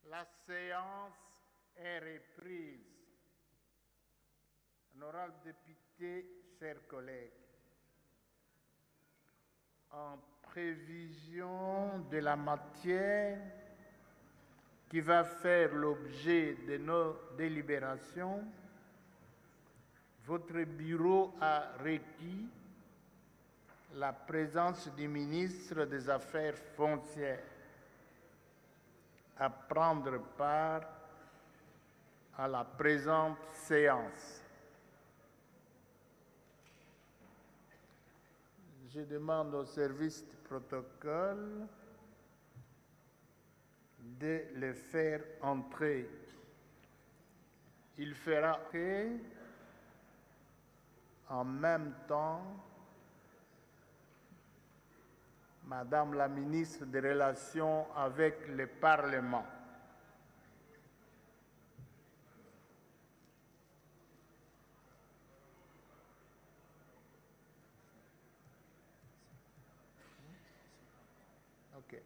La séance est reprise. Honorables députés, chers collègues, en prévision de la matière qui va faire l'objet de nos délibérations, votre bureau a requis la présence du ministre des Affaires foncières à prendre part à la présente séance. Je demande au service du protocole de le faire entrer. Il fera entrer en même temps Madame la ministre des Relations avec le Parlement. OK.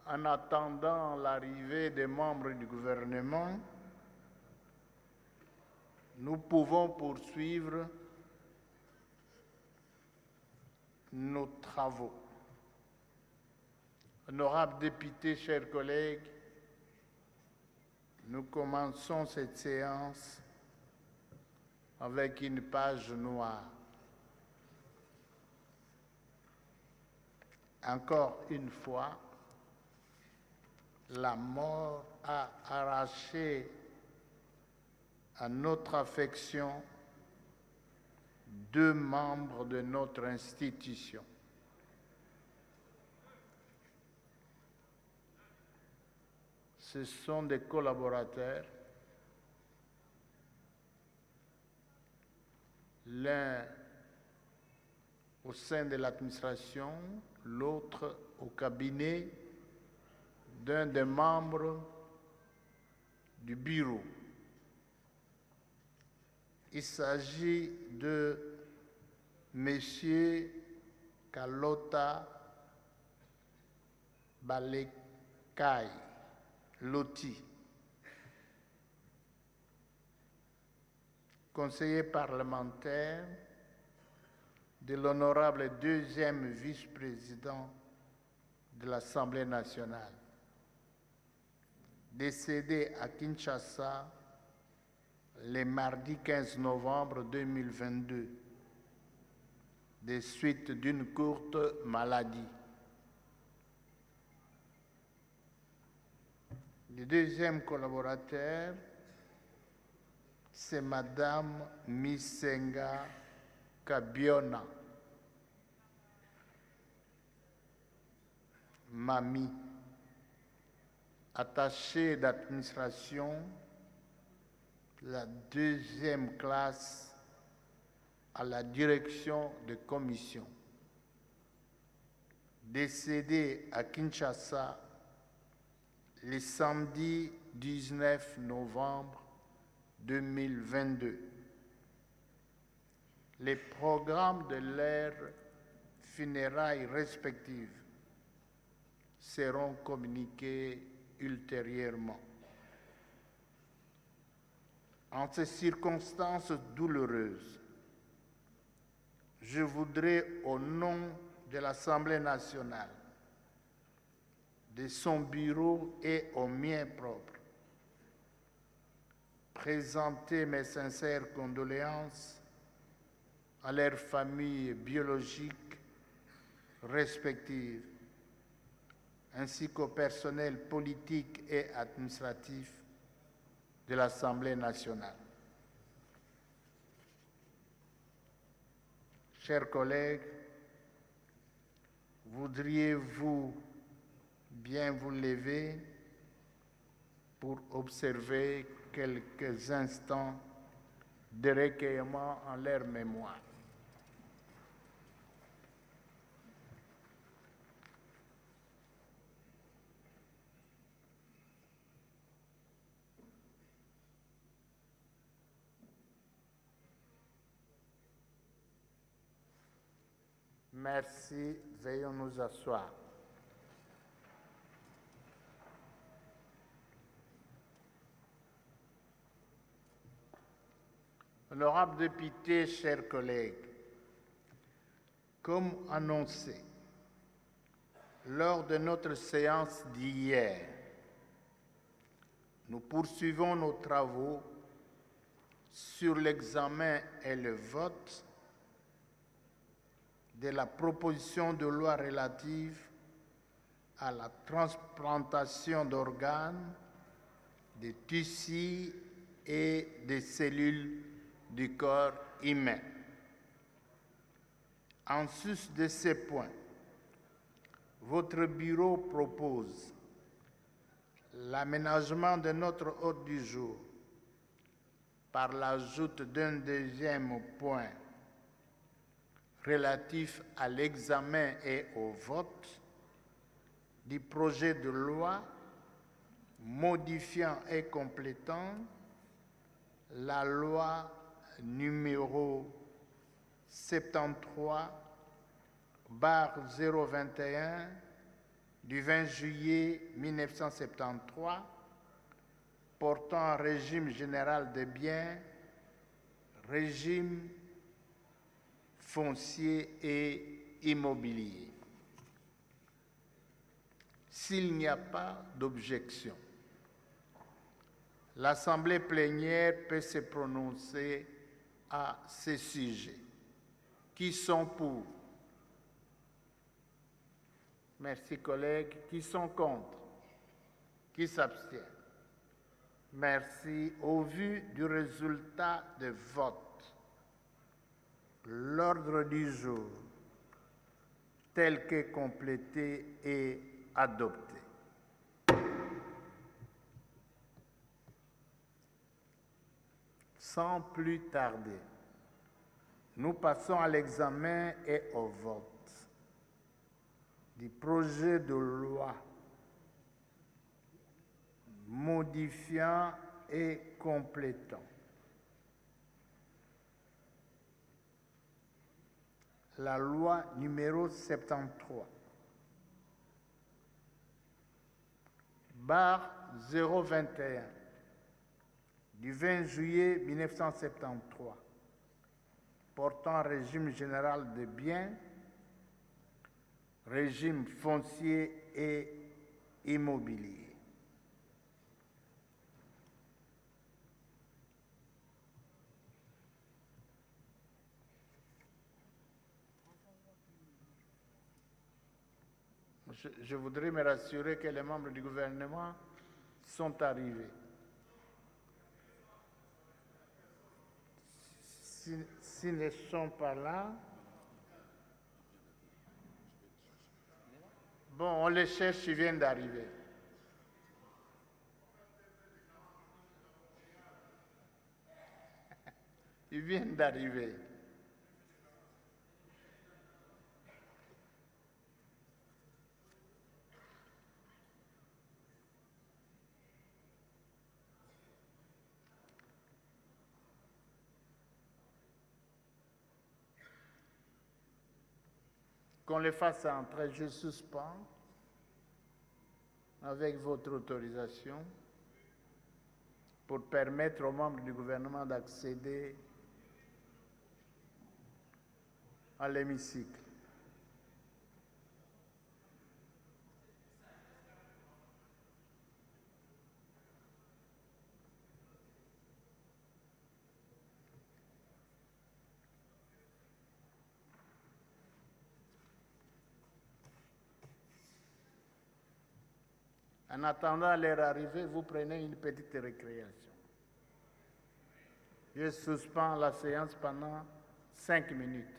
En attendant l'arrivée des membres du gouvernement, nous pouvons poursuivre nos travaux. Honorables députés, chers collègues, nous commençons cette séance avec une page noire. Encore une fois, la mort a arraché à notre affection deux membres de notre institution. Ce sont des collaborateurs, l'un au sein de l'administration, l'autre au cabinet d'un des membres du bureau. Il s'agit de M. Kalota Balekai Loti, conseiller parlementaire de l'honorable deuxième vice-président de l'Assemblée nationale, décédé à Kinshasa le mardi 15 novembre 2022, des suites d'une courte maladie. Le deuxième collaborateur, c'est Madame Misenga Kabiona, Mami, attachée d'administration, la deuxième classe à la direction de commission, décédée à Kinshasa le samedi 19 novembre 2022. Les programmes de leurs funérailles respectives seront communiqués ultérieurement. En ces circonstances douloureuses, je voudrais, au nom de l'Assemblée nationale, de son bureau et au mien propre, présenter mes sincères condoléances à leurs familles biologiques respectives, ainsi qu'au personnel politique et administratif de l'Assemblée nationale. Chers collègues, voudriez-vous bien vous lever pour observer quelques instants de recueillement en leur mémoire? Merci. Veuillons nous asseoir. Honorables députés, chers collègues, comme annoncé lors de notre séance d'hier, nous poursuivons nos travaux sur l'examen et le vote de la proposition de loi relative à la transplantation d'organes, de tissus et de cellules du corps humain. En sus de ces points, votre bureau propose l'aménagement de notre ordre du jour par l'ajout d'un deuxième point relatif à l'examen et au vote du projet de loi modifiant et complétant la loi numéro 73/021 du 20 juillet 1973 portant un régime général des biens, régime foncier et immobilier. S'il n'y a pas d'objection, l'Assemblée plénière peut se prononcer à ce sujet. Qui sont pour? Merci, collègues. Qui sont contre? Qui s'abstient? Merci. Au vu du résultat de vote, l'ordre du jour, tel que complété, est adopté. Sans plus tarder, nous passons à l'examen et au vote du projet de loi modifiant et complétant la loi numéro 73/021 du 20 juillet 1973 portant un régime général des biens, régime foncier et immobilier. Je voudrais me rassurer que les membres du gouvernement sont arrivés. S'ils ne sont pas là, bon, on les cherche, ils viennent d'arriver. Ils viennent d'arriver. Qu'on les fasse entrer, je suspends avec votre autorisation pour permettre aux membres du gouvernement d'accéder à l'hémicycle. En attendant leur arrivée, vous prenez une petite récréation. Je suspends la séance pendant 5 minutes.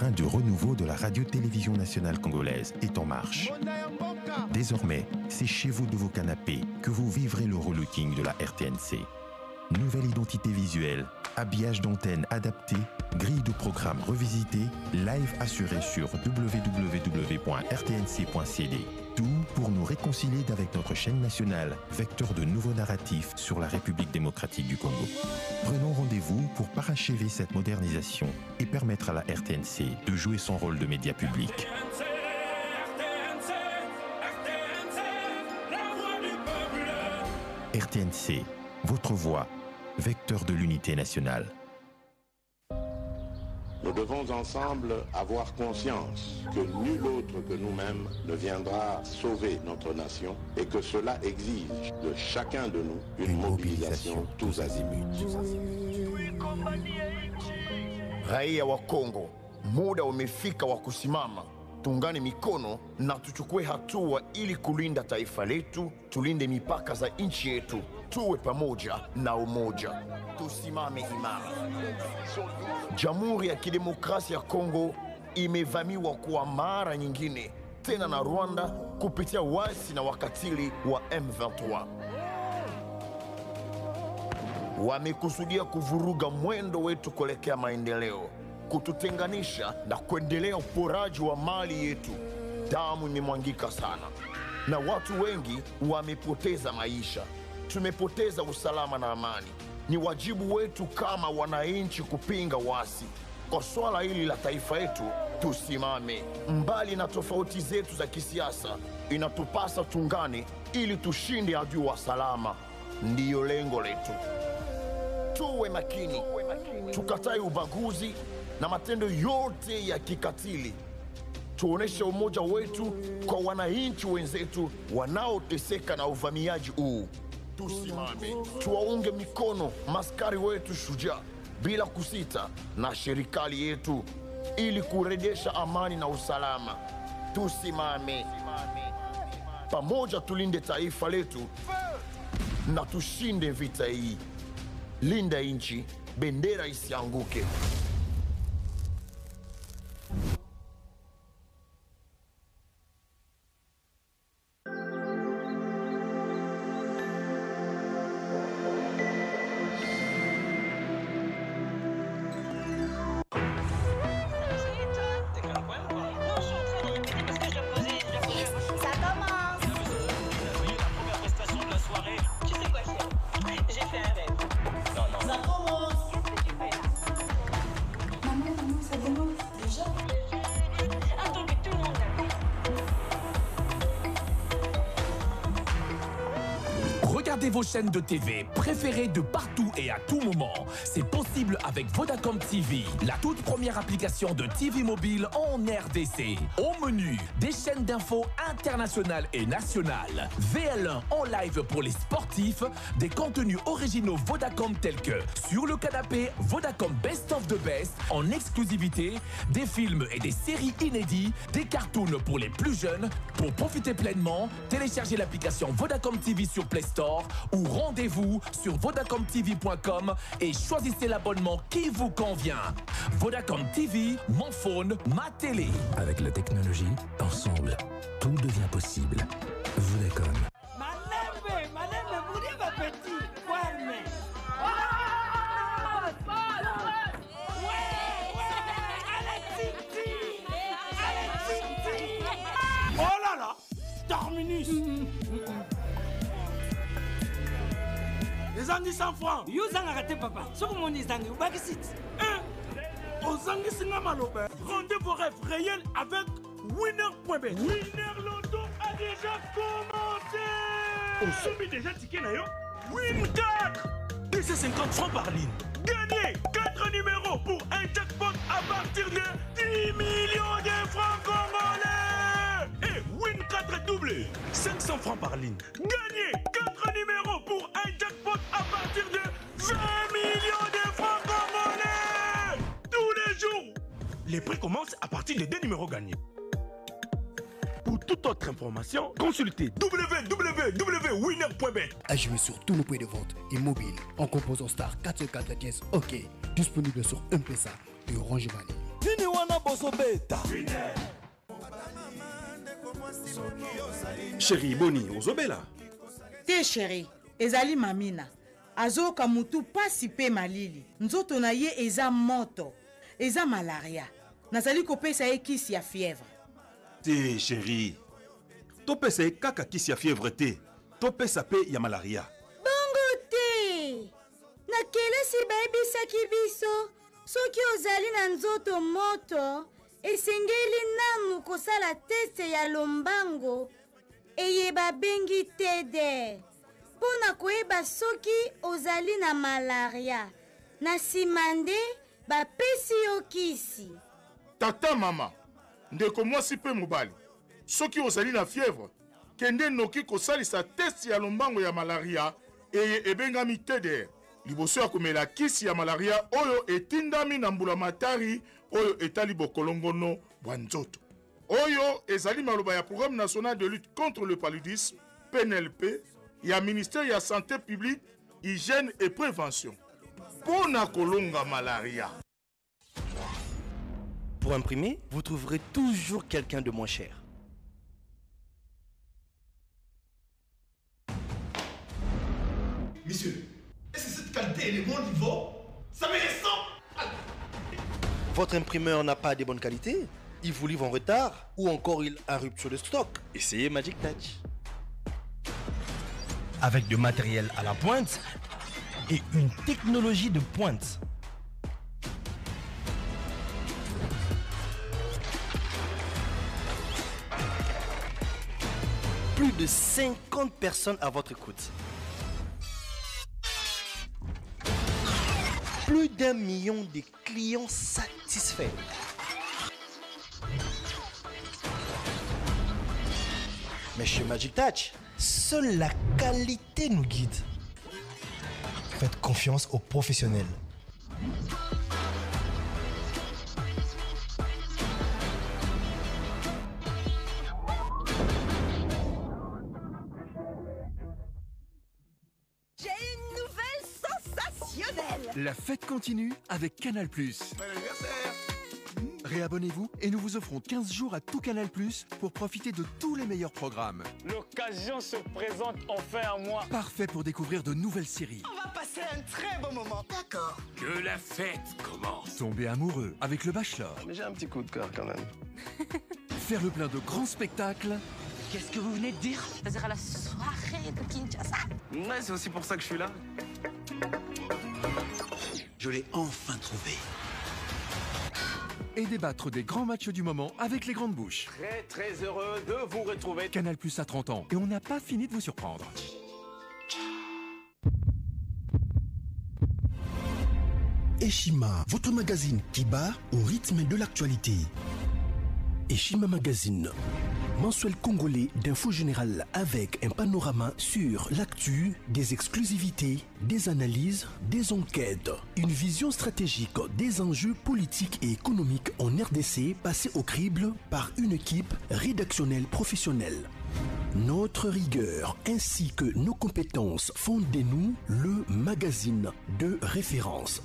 train de renouveau de la radio-télévision nationale congolaise est en marche. Désormais, c'est chez vous de vos canapés que vous vivrez le relooking de la RTNC. Nouvelle identité visuelle, habillage d'antenne adapté, grille de programme revisitée, live assuré sur www.rtnc.cd. Tout pour nous réconcilier avec notre chaîne nationale, vecteur de nouveaux narratifs sur la République démocratique du Congo. Prenons rendez-vous pour parachever cette modernisation et permettre à la RTNC de jouer son rôle de média public. RTNC, votre voix, vecteur de l'unité nationale. Nous devons ensemble avoir conscience que nul autre que nous-mêmes ne viendra sauver notre nation et que cela exige de chacun de nous une mobilisation tous azimuts. Raia wa Kongo, muda umefika wa kusimama. Tungane mikono na tuchukue hatua ili kulinda taifa letu, tulinde mipaka za nchi yetu. Tuwe pamoja na umoja. Tusimame imara. Jamhuri ya Kidemokrasia ya Kongo imevamiwa kwa mara nyingine tena na Rwanda kupitia wasi na wakatili wa M23. Wamekusudia kuvuruga mwendo wetu kuelekea maendeleo, kututenganisha na kuendelea uporaji wa mali yetu. Damu imemwangika sana na watu wengi wamepoteza maisha. Tumepoteza usalama na amani. Ni wajibu wetu kama wananchi kupinga wasi. Kwa swala hili la taifa yetu, tusimame. Mbali na tofauti zetu za kisiasa, inatupasa tungane ili tushinde adui wa salama. Ndiyo lengo letu. Tuwe makini, tukatae ubaguzi na matendo yote ya kikatili. Tuoneshe umoja wetu kwa wananchi wenzetu wanaoteseka na uvamiaji huu. Tusimame, tuwaunge mikono maskari wetu shujaa bila kusita na serikali yetu ili kurejesha amani na usalama. Tusimame pamoja, tulinde taifa letu na tushinde vita hii. Linda nchi, bendera isianguke. Regardez vos chaînes de TV préférées de partout et à tout moment. C'est possible avec Vodacom TV, la toute première application de TV mobile en RDC. Au menu, des chaînes d'infos internationales et nationales, VL1 en live pour les sportifs, des contenus originaux Vodacom tels que Sur le canapé, Vodacom Best of the Best en exclusivité, des films et des séries inédits, des cartoons pour les plus jeunes. Pour profiter pleinement, téléchargez l'application Vodacom TV sur Play Store ou rendez-vous sur vodacomtv.com et choisissez l'abonnement qui vous convient. Vodacom TV, mon phone, ma télé. Avec la technologie, ensemble, tout devient possible. Vodacom. Oh là là, terminus. Les années 100 francs. Yo zanga raté papa. Ce que mon izangi ou bakisit. Aux années singa maloba. Rendez vos rêves réels avec winner.bet. Winner Loto a déjà commencé. On subit déjà ticket na yo. Win 4. 250 francs par ligne. Gagnez 4 numéros pour un jackpot à partir de 10 millions de francs congolais. Et Win 4 doublé. 500 francs par ligne. Gagnez 4 numéros pour un jackpot à partir de 20 millions de francs congolais. Tous les jours. Les prix commencent à partir de 2 numéros gagnés. Pour toute autre information, consultez www.winner.bet. À jouer sur tous nos points de vente et mobiles en composant star 404 OK. Disponible sur M-Pesa et Orange Money. wana bozobeta. Chérie Boni, ozobela. Te chérie, ezali mamina. Azoka mutu pasi pe malili. Nzoto na ye eza moto. Eza malaria. Nazali kopesa ye kisi ya fièvre. Te chérie. Topesa ye kaka kisi ya fièvre te. Topesa pe ya malaria. Bongo te. Na kelasi bayebisaki biso. Soki ozali na nzoto moto, esengeli nanu kosala teste ya lombango. Eyeba bengi tede. Pona koyeba soki ozali na malaria. Na simande bapesi yo kisi. Tata mama, ndeko mwasi pe mobali. Soki ozali na fièvre, kende noki kosalisa test ya lombango ya malaria eye ebengami TDR. Liboso ya komela kisi ya malaria oyo etindami na mbula matari oyo etali bokolongono bwa nzoto. Oyo ezali maloba ya Programme national de lutte contre le paludisme, PNLP, ya ministère ya santé publique, hygiène et prévention. Pona kolonga malaria. Pour imprimer, vous trouverez toujours quelqu'un de moins cher. Monsieur, est-ce que cette qualité est de bon niveau? Ça me ressemble. Votre imprimeur n'a pas de bonne qualité? Il vous livre en retard? Ou encore il a rupture de stock? Essayez Magic Touch. Avec du matériel à la pointe et une technologie de pointe. Plus de 50 personnes à votre écoute. Plus d'1 million de clients satisfaits. Mais chez Magic Touch, seule la qualité nous guide. Faites confiance aux professionnels. J'ai une nouvelle sensationnelle. La fête continue avec Canal+. Réabonnez-vous et nous vous offrons 15 jours à tout Canal+, pour profiter de tous les meilleurs programmes. L'occasion se présente enfin à moi. Parfait pour découvrir de nouvelles séries. On va passer un très bon moment, d'accord? Que la fête commence. Tomber amoureux avec Le Bachelor. Mais j'ai un petit coup de cœur quand même. Faire le plein de grands spectacles. Qu'est-ce que vous venez de dire? C'est-à-dire à la soirée de Kinshasa. Ouais, c'est aussi pour ça que je suis là. Je l'ai enfin trouvé. Et débattre des grands matchs du moment avec les grandes bouches. Très heureux de vous retrouver. Canal+ à 30 ans. Et on n'a pas fini de vous surprendre. Eshima, votre magazine qui bat au rythme de l'actualité. Eshima Magazine, mensuel congolais d'info générale avec un panorama sur l'actu, des exclusivités, des analyses, des enquêtes, une vision stratégique des enjeux politiques et économiques en RDC passés au crible par une équipe rédactionnelle professionnelle. Notre rigueur ainsi que nos compétences font de nous le magazine de référence.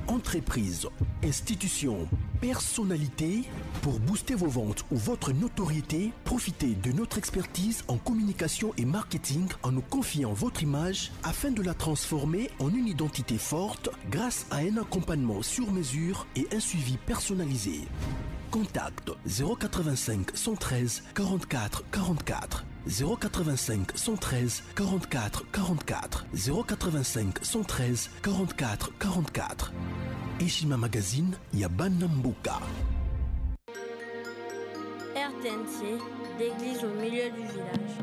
Entreprises, institutions, personnalités, pour booster vos ventes ou votre notoriété, profitez de notre expertise en communication et marketing en nous confiant votre image afin de la transformer en une identité forte grâce à un accompagnement sur mesure et un suivi personnalisé. Contact 085 113 44 44 085 113 44 44 085 113 44 44. Eshima Magazine, Yabanambuka. RTNC, d'église au milieu du village.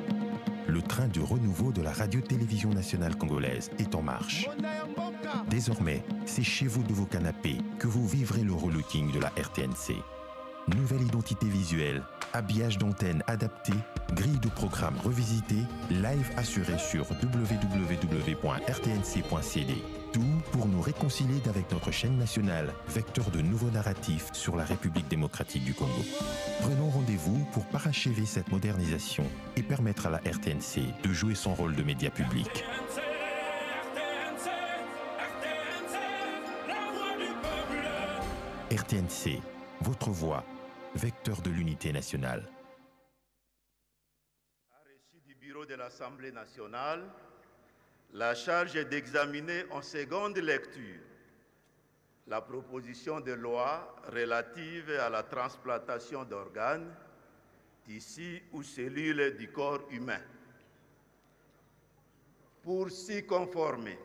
Le train de renouveau de la radio-télévision nationale congolaise est en marche. Désormais, c'est chez vous de vos canapés que vous vivrez le relooking de la RTNC. Nouvelle identité visuelle, habillage d'antenne adapté, grille de programmes revisitée, live assuré sur www.rtnc.cd. Tout pour nous réconcilier avec notre chaîne nationale, vecteur de nouveaux narratifs sur la République démocratique du Congo. Prenons rendez-vous pour parachever cette modernisation et permettre à la RTNC de jouer son rôle de média public. RTNC, votre voix, vecteur de l'unité nationale. Du bureau de l'Assemblée nationale, la charge est d'examiner en seconde lecture la proposition de loi relative à la transplantation d'organes, tissus ou cellules du corps humain. Pour s'y conformer,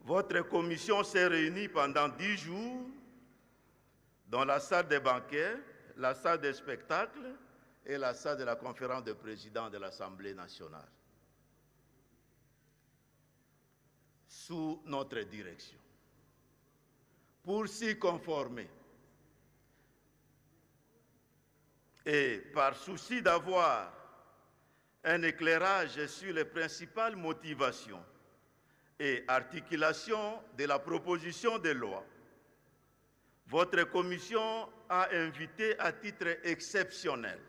votre commission s'est réunie pendant 10 jours dans la salle des banquets, la salle des spectacles et la salle de la conférence de présidents de l'Assemblée nationale, sous notre direction. Pour s'y conformer et par souci d'avoir un éclairage sur les principales motivations et articulations de la proposition de loi, votre commission a invité à titre exceptionnel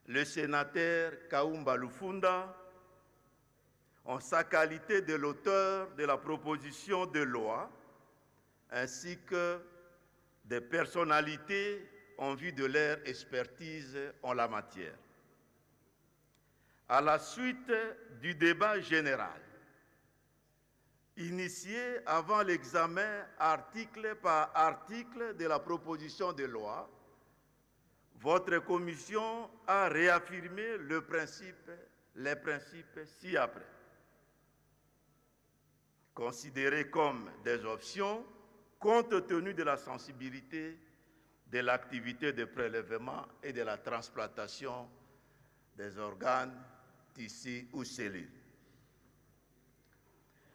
le sénateur Kaumba Lufunda, en sa qualité de l'auteur de la proposition de loi, ainsi que des personnalités en vue de leur expertise en la matière. À la suite du débat général, initié avant l'examen article par article de la proposition de loi, votre commission a réaffirmé les principes ci-après. Considérés comme des options, compte tenu de la sensibilité de l'activité de prélèvement et de la transplantation des organes, tissus ou cellules.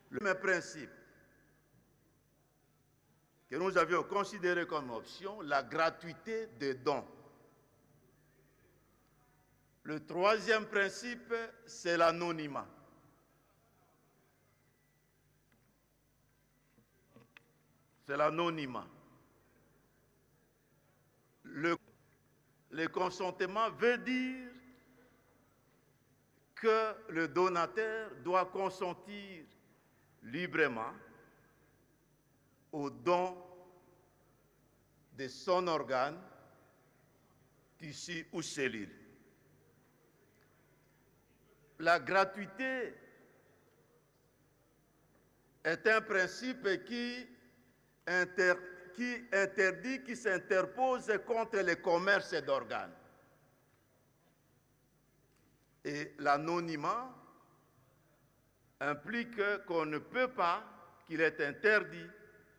Le même principe que nous avions considéré comme option, la gratuité des dons. Le troisième principe, c'est l'anonymat. C'est l'anonymat. Le consentement veut dire que le donateur doit consentir librement au don de son organe, tissu ou cellule. La gratuité est un principe qui interdit, qui s'interpose contre le commerce d'organes. Et l'anonymat implique qu'on ne peut pas, qu'il est interdit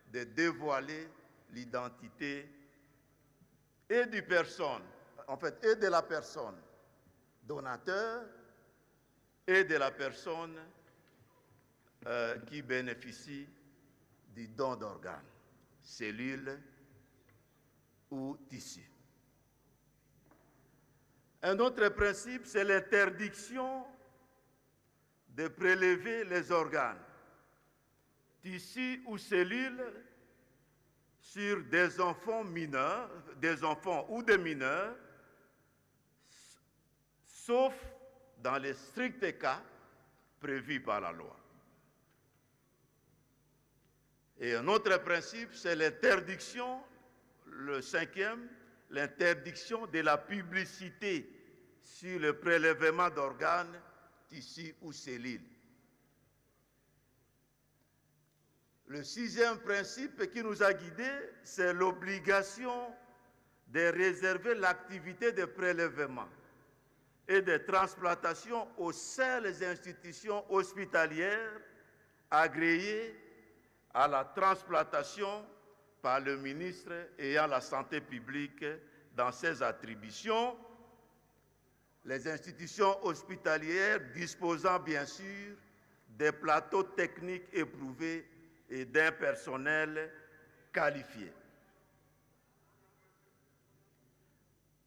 de dévoiler l'identité et de la personne donateur et de la personne qui bénéficie du don d'organes, cellules ou tissus. Un autre principe, c'est l'interdiction de prélever les organes, tissus ou cellules sur des enfants mineurs, des enfants ou des mineurs, sauf dans les stricts cas prévus par la loi. Et un autre principe, c'est l'interdiction, le cinquième, l'interdiction de la publicité sur le prélèvement d'organes, tissus ou cellules. Le sixième principe qui nous a guidés, c'est l'obligation de réserver l'activité de prélèvement et de transplantation aux seules institutions hospitalières agréées à la transplantation par le ministre ayant la santé publique dans ses attributions, les institutions hospitalières disposant bien sûr des plateaux techniques éprouvés et d'un personnel qualifié.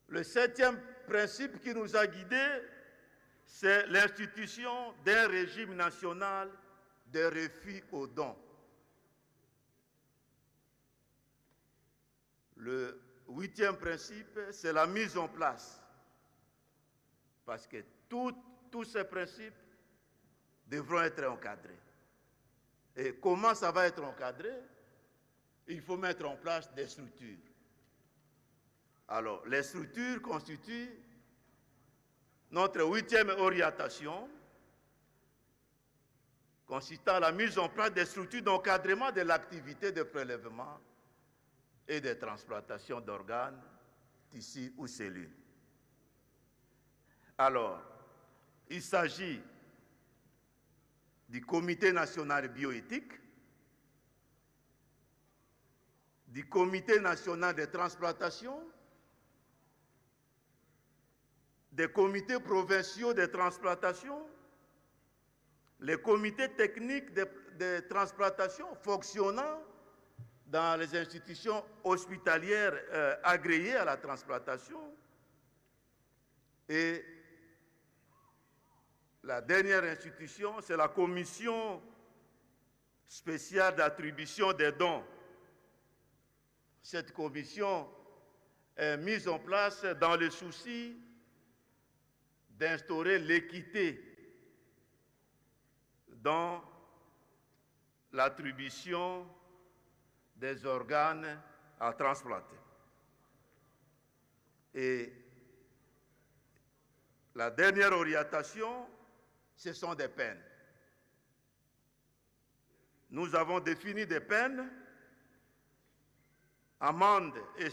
Le septième principe qui nous a guidés, c'est l'institution d'un régime national de refus aux dons. Le huitième principe, c'est la mise en place, parce que tous ces principes devront être encadrés. Et comment ça va être encadré? Il faut mettre en place des structures. Alors, les structures constituent notre 8e orientation, consistant à la mise en place des structures d'encadrement de l'activité de prélèvement et de transplantation d'organes, tissus ou cellules. Alors, il s'agit du Comité national bioéthique, du Comité national de transplantation, des comités provinciaux de transplantation, les comités techniques de transplantation fonctionnant dans les institutions hospitalières agréées à la transplantation, et la dernière institution, c'est la commission spéciale d'attribution des dons. Cette commission est mise en place dans le souci d'instaurer l'équité dans l'attribution des organes à transplanter. Et la dernière orientation, ce sont des peines. Nous avons défini des peines, amendes et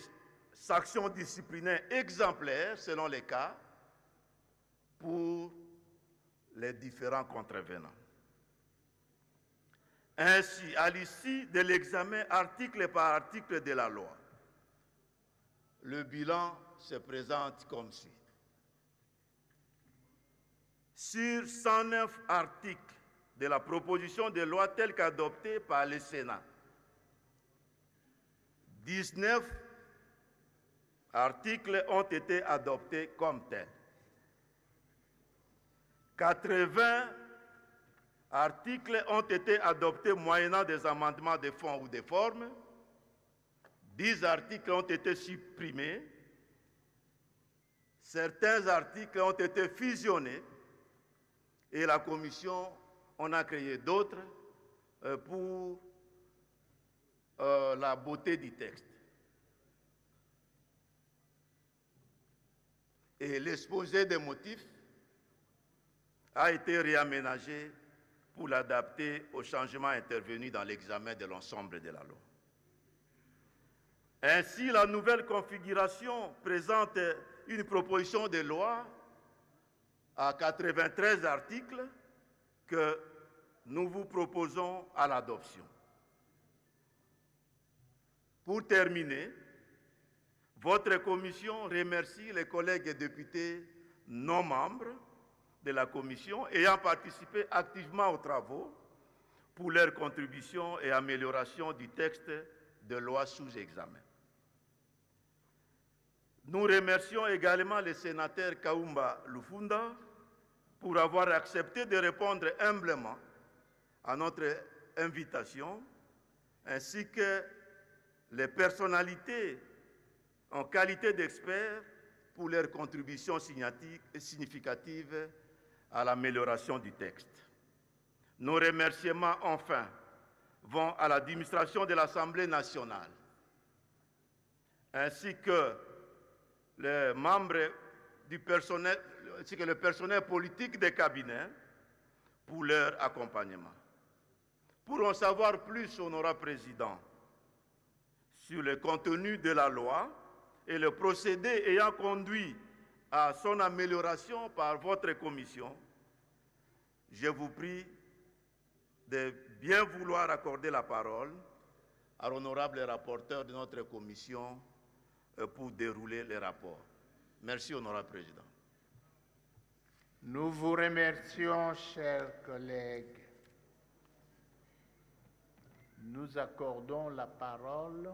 sanctions disciplinaires exemplaires selon les cas pour les différents contrevenants. Ainsi, à l'issue de l'examen article par article de la loi, le bilan se présente comme suit. Sur 109 articles de la proposition de loi telle qu'adoptée par le Sénat, 19 articles ont été adoptés comme tels. 80 articles ont été adoptés moyennant des amendements de fond ou de forme. 10 articles ont été supprimés. Certains articles ont été fusionnés et la commission en a créé d'autres pour la beauté du texte. Et l'exposé des motifs a été réaménagé pour l'adapter aux changements intervenus dans l'examen de l'ensemble de la loi. Ainsi, la nouvelle configuration présente une proposition de loi à 93 articles que nous vous proposons à l'adoption. Pour terminer, votre commission remercie les collègues députés non membres de la commission ayant participé activement aux travaux pour leur contribution et amélioration du texte de loi sous examen. Nous remercions également le sénateur Kaumba Lufunda pour avoir accepté de répondre humblement à notre invitation, ainsi que les personnalités en qualité d'experts pour leur contribution significative à l'amélioration du texte. Nos remerciements, enfin, vont à l'administration de l'Assemblée nationale, ainsi que les membres du personnel, ainsi que le personnel politique des cabinets pour leur accompagnement. Pour en savoir plus, honorable président, sur le contenu de la loi et le procédé ayant conduit à son amélioration par votre commission, je vous prie de bien vouloir accorder la parole à l'honorable rapporteur de notre commission pour dérouler les rapports. Merci, honorable président. Nous vous remercions, chers collègues. Nous accordons la parole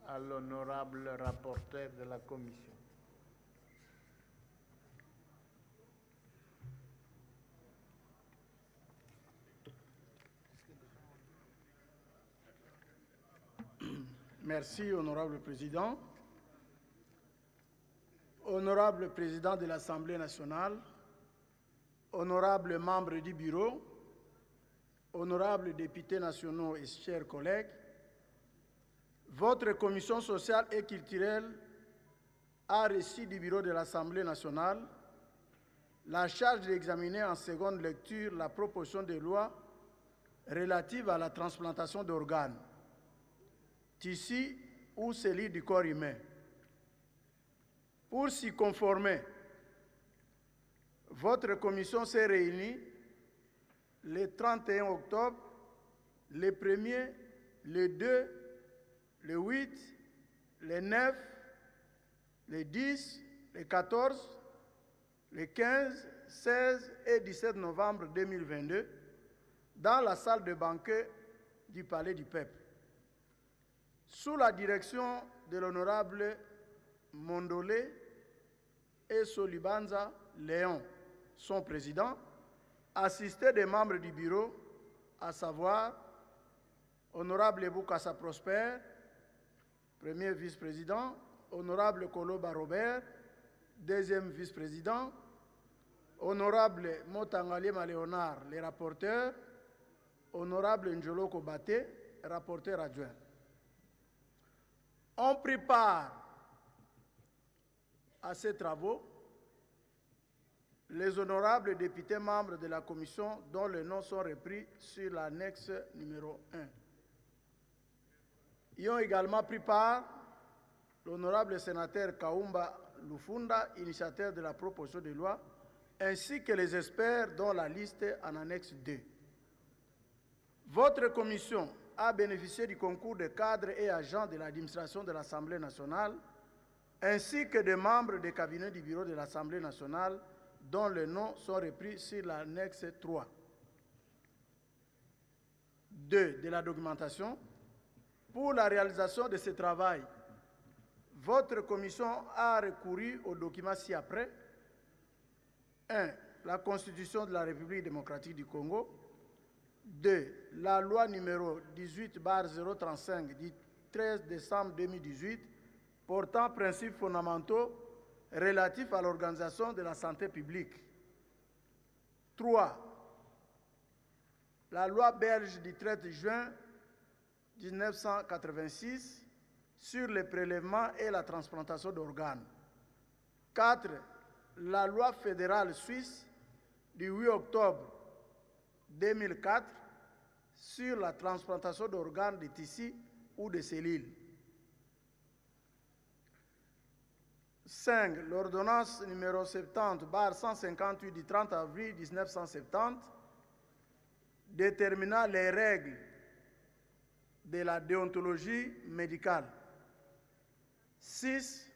à l'honorable rapporteur de la commission. Merci, honorable président. Honorable président de l'Assemblée nationale, honorables membres du bureau, honorables députés nationaux et chers collègues, Votre commission sociale et culturelle a reçu du bureau de l'Assemblée nationale la charge d'examiner en seconde lecture la proposition de loi relative à la transplantation d'organes, tissus ou cellules du corps humain. Pour s'y conformer, votre commission s'est réunie le 31 octobre, le 1er, le 2, le 8, le 9, le 10, le 14, le 15, 16 et 17 novembre 2022 dans la salle de banquet du Palais du Peuple. Sous la direction de l'honorable Mondolé et Solibanza Léon, son président, assisté des membres du bureau, à savoir honorable Boukassa Prosper, premier vice-président, honorable Koloba Robert, deuxième vice-président, honorable Motangalema Léonard, les rapporteurs, honorable Njolo Kobate, rapporteur adjoint. On prit part à ces travaux les honorables députés membres de la commission dont les noms sont repris sur l'annexe numéro 1. Y ont également pris part l'honorable sénateur Kaumba Lufunda, initiateur de la proposition de loi, ainsi que les experts dont la liste est en annexe 2. Votre commission a bénéficié du concours de cadres et agents de l'administration de l'Assemblée nationale, ainsi que des membres des cabinets du bureau de l'Assemblée nationale, dont les noms sont repris sur l'annexe 3. 2. De la documentation. Pour la réalisation de ce travail, votre commission a recouru aux documents ci-après. 1. La Constitution de la République démocratique du Congo. 2. La loi numéro 18/035 du 13 décembre 2018 portant principes fondamentaux relatifs à l'organisation de la santé publique. 3. La loi belge du 13 juin 1986 sur le prélèvement et la transplantation d'organes. 4. La loi fédérale suisse du 8 octobre 2004 sur la transplantation d'organes, de tissus ou de cellules. 5. L'ordonnance numéro 70/158 du 30 avril 1970 déterminant les règles de la déontologie médicale. 6.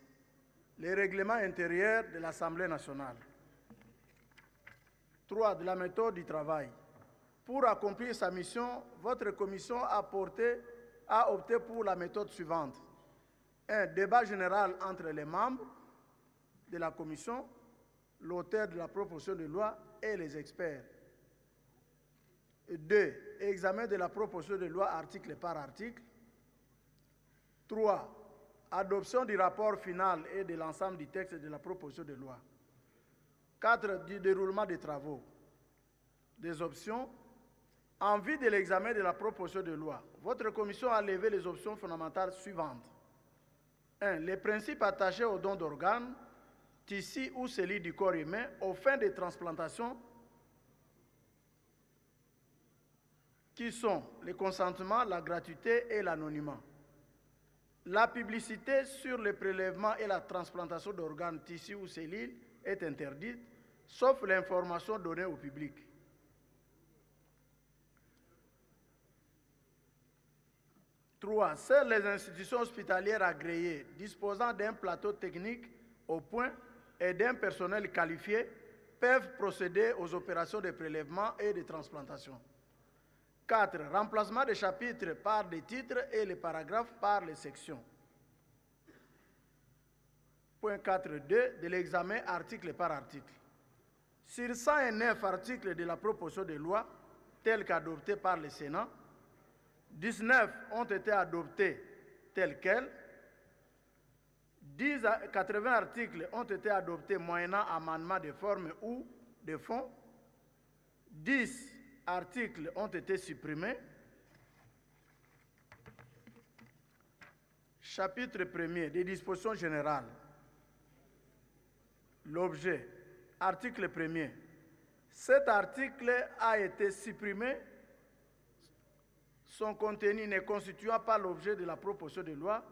Les règlements intérieurs de l'Assemblée nationale. 3. De la méthode du travail. Pour accomplir sa mission, votre commission a opté pour la méthode suivante. 1. Débat général entre les membres de la commission, l'auteur de la proposition de loi et les experts. 2. Examen de la proposition de loi article par article. 3. Adoption du rapport final et de l'ensemble du texte de la proposition de loi. 4. Du déroulement des travaux. Des options. En vue de l'examen de la proposition de loi, votre commission a levé les options fondamentales suivantes. 1. Les principes attachés au don d'organes, tissus ou cellules du corps humain aux fins de transplantation, qui sont le consentement, la gratuité et l'anonymat. La publicité sur le prélèvement et la transplantation d'organes, tissus ou cellules est interdite, sauf l'information donnée au public. 3. Seules les institutions hospitalières agréées disposant d'un plateau technique au point et d'un personnel qualifié peuvent procéder aux opérations de prélèvement et de transplantation. 4. Remplacement des chapitres par des titres et les paragraphes par les sections. Point 4.2 de l'examen article par article. Sur 109 articles de la proposition de loi, tels qu'adoptés par le Sénat, 19 ont été adoptés tels quels, 80 articles ont été adoptés moyennant amendement de forme ou de fond, 10 articles ont été supprimés, Chapitre 1er des dispositions générales. L'objet. Article 1er. Cet article a été supprimé. Son contenu ne constituant pas l'objet de la proposition de loi,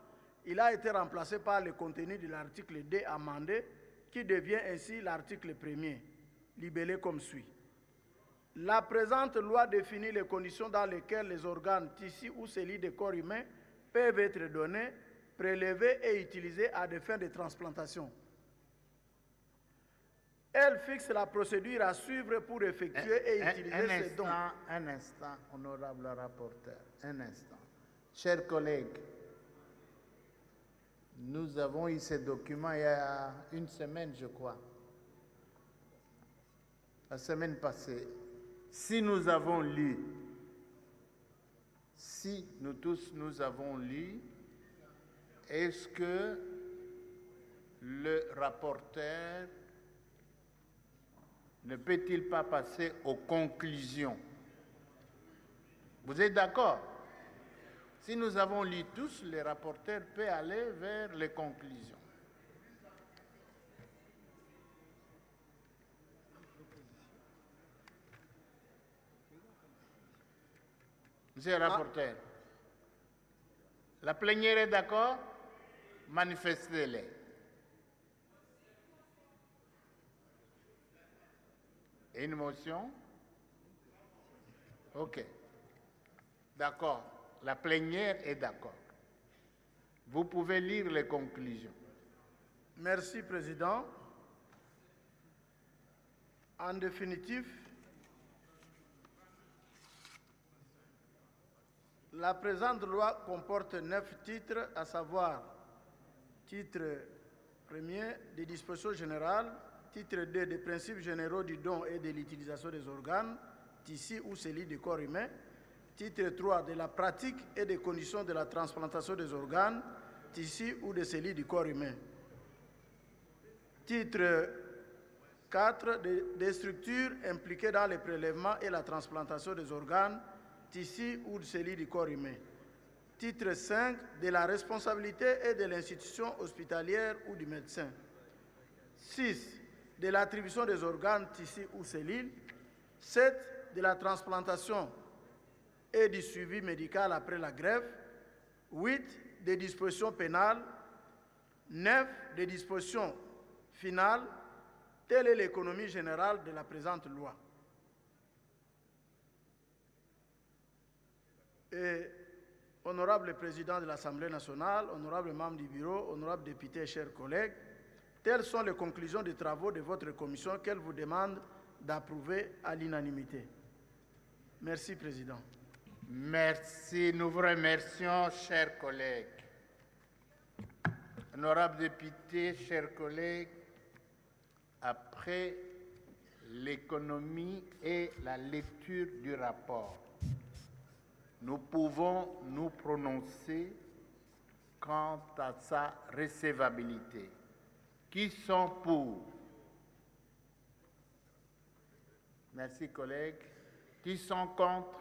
il a été remplacé par le contenu de l'article D amendé, qui devient ainsi l'article 1er, libellé comme suit. La présente loi définit les conditions dans lesquelles les organes, tissus ou cellules de corps humain peuvent être donnés, prélevés et utilisés à des fins de transplantation. Elle fixe la procédure à suivre pour effectuer et utiliser ces dons. Un instant, honorable rapporteur, un instant. Chers collègues, nous avons eu ces documents il y a une semaine, je crois. La semaine passée. Si nous avons lu, si nous tous nous avons lu, est-ce que le rapporteur ne peut-il pas passer aux conclusions? Vous êtes d'accord? Si nous avons lu tous, le rapporteur peut aller vers les conclusions. Monsieur le rapporteur, la plénière est d'accord? Manifestez-les. Une motion? OK. D'accord. La plénière est d'accord. Vous pouvez lire les conclusions. Merci, Président. En définitive, la présente loi comporte 9 titres, à savoir titre 1er des dispositions générales, titre 2 des principes généraux du don et de l'utilisation des organes, tissus ou cellules du corps humain, titre 3 de la pratique et des conditions de la transplantation des organes, tissus ou des cellules du corps humain, titre 4 des structures impliquées dans le prélèvement et la transplantation des organes, tissus ou cellules du corps humain. Titre 5 de la responsabilité et de l'institution hospitalière ou du médecin. 6 de l'attribution des organes, tissus ou cellules. 7 de la transplantation et du suivi médical après la greffe. 8 des dispositions pénales. 9 des dispositions finales. Telle est l'économie générale de la présente loi. Et, honorable président de l'Assemblée nationale, honorable membre du bureau, honorable député, chers collègues, telles sont les conclusions des travaux de votre commission qu'elle vous demande d'approuver à l'unanimité. Merci, Président. Merci. Nous vous remercions, chers collègues. Honorable député, chers collègues, après l'économie et la lecture du rapport, nous pouvons nous prononcer quant à sa recevabilité. Qui sont pour? Merci, collègues. Qui sont contre?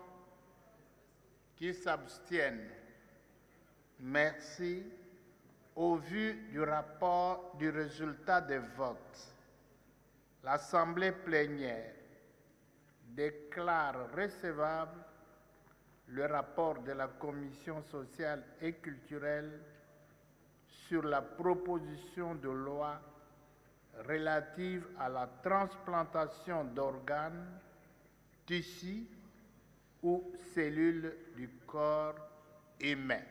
Qui s'abstiennent? Merci. Au vu du rapport du résultat des votes, l'Assemblée plénière déclare recevable le rapport de la Commission sociale et culturelle sur la proposition de loi relative à la transplantation d'organes, tissus ou cellules du corps humain.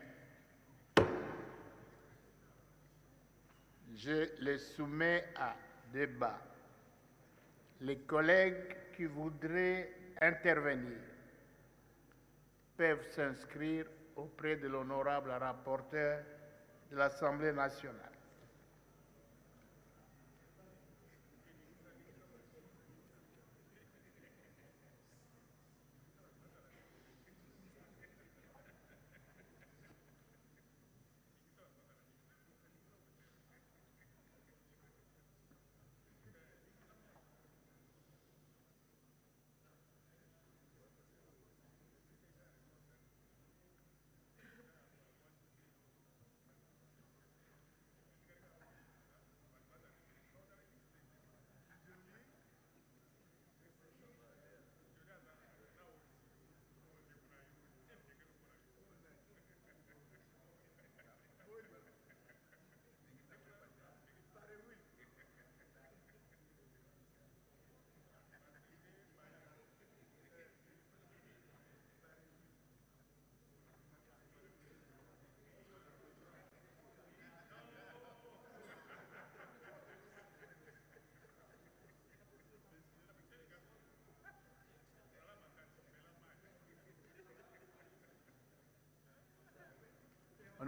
Je le soumets à débat. Les collègues qui voudraient intervenir peuvent s'inscrire auprès de l'honorable rapporteur de l'Assemblée nationale.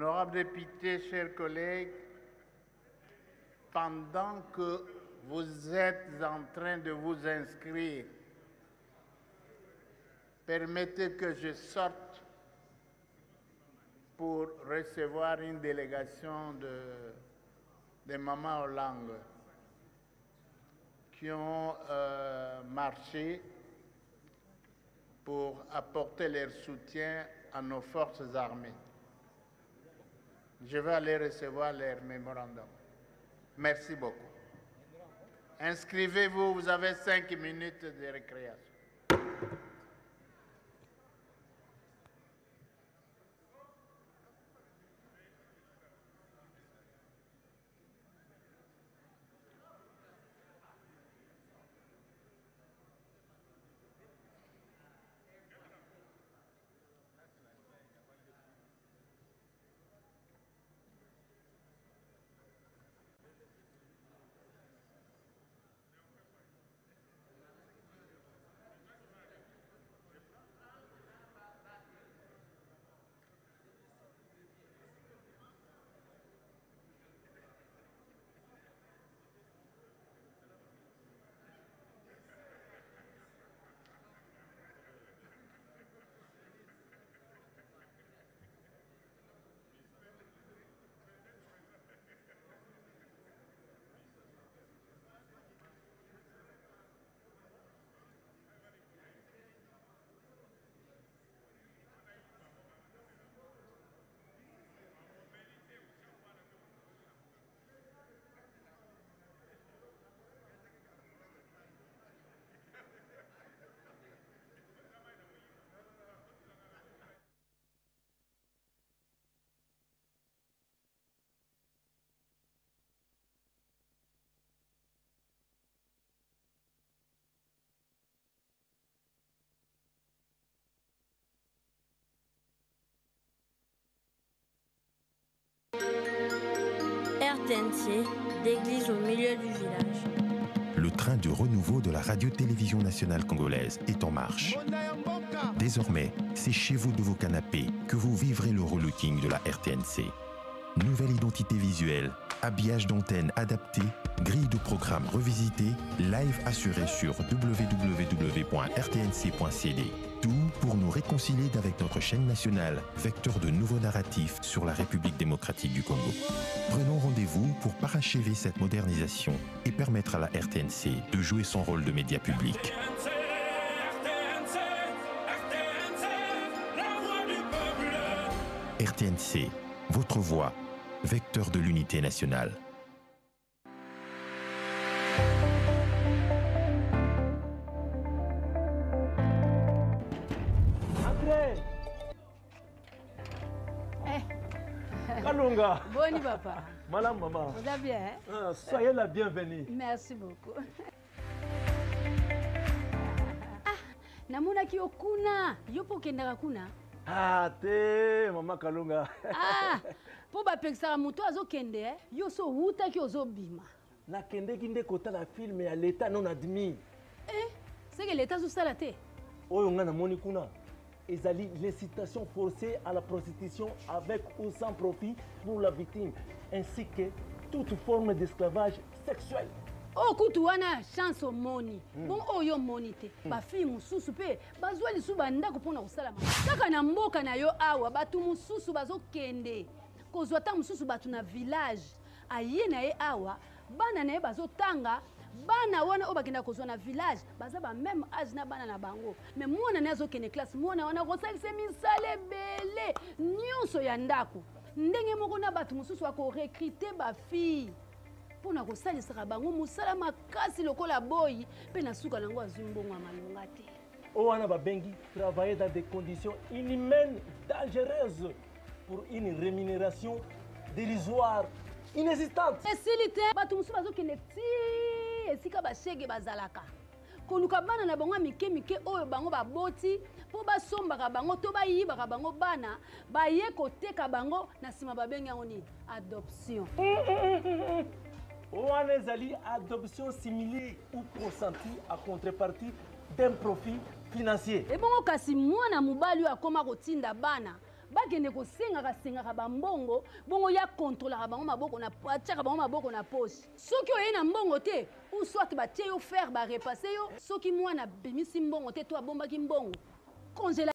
Honorables députés, chers collègues, pendant que vous êtes en train de vous inscrire, permettez que je sorte pour recevoir une délégation de Maman Hollande qui ont marché pour apporter leur soutien à nos forces armées. Je vais aller recevoir leur mémorandum. Merci beaucoup. Inscrivez-vous, vous avez 5 minutes de récréation. RTNC, d'église au milieu du village. Le train de renouveau de la radio-télévision nationale congolaise est en marche. Désormais, c'est chez vous de vos canapés que vous vivrez le relooking de la RTNC. Nouvelle identité visuelle, habillage d'antenne adapté, grille de programme revisitée, live assuré sur www.rtnc.cd. Tout pour nous réconcilier avec notre chaîne nationale, vecteur de nouveaux narratifs sur la République démocratique du Congo. Prenons rendez-vous pour parachever cette modernisation et permettre à la RTNC de jouer son rôle de média public. RTNC, votre voix, vecteur de l'unité nationale. Kalunga. Boni papa. Madame maman. Vous allez bien, hein? Soyez la bienvenue. Merci beaucoup. Namuna kio kuna. Yopo kendaka kuna. Te mama Kalunga. Po ba peksa muto azo kende, eh? Yo so wuta ki ozo bima. Na kende kinde kota na film ya l'état non admis. C'est que l'état zo sala te. Oyo nga na moni kuna. Ezali l'incitation forcée à la prostitution avec ou sans profit pour la victime, ainsi que toute forme d'esclavage sexuel. Oh, kutu wana chance au moni. Bon, oh yo monite. Ba fille mususu pe, bazwa lisu banda kupona usalama. Kaka na mboka na yo awa, batu mususu bazo kende. Kozwa ta mususu batu na village. Aye na ye awa, bana na ye bazo tanga. Bana wana obakenda kozwa na village baza ba même âge na bana na bango mais mwana nazo kene classe mwana wana kosalisa misale bele nyonso ya ndako ndenge moko na batu mususu ako recruter ba fille pona kosalisa bango musala makasi lokola boy pe na suka nango azumbongo malonga te o wana ba bengi travailler dans des conditions inhumaines dangereuses pour une rémunération dérisoire inexistante. Facilité batu mususu bazo kene ti esika bashege bazalaka koluka bana na bango mike oyo bango baboti po basombaka bango to bayibaka bango bana baye koteka bango na sima babengi yango nini adoption. Wana ezali adoption similée ou consentie à contrepartie d'un profit financier. Ebongo kasi mwana mobali oyo akoma kotinda bana bagende kosengaka bambongo bongo ya kontrolaka bango maboko na atiaka bango maboko na poche soki oye na mbongo te ou soit batie yo faire barepasse yo soki mwana abimisi mbongo te to abombaki mbongo congela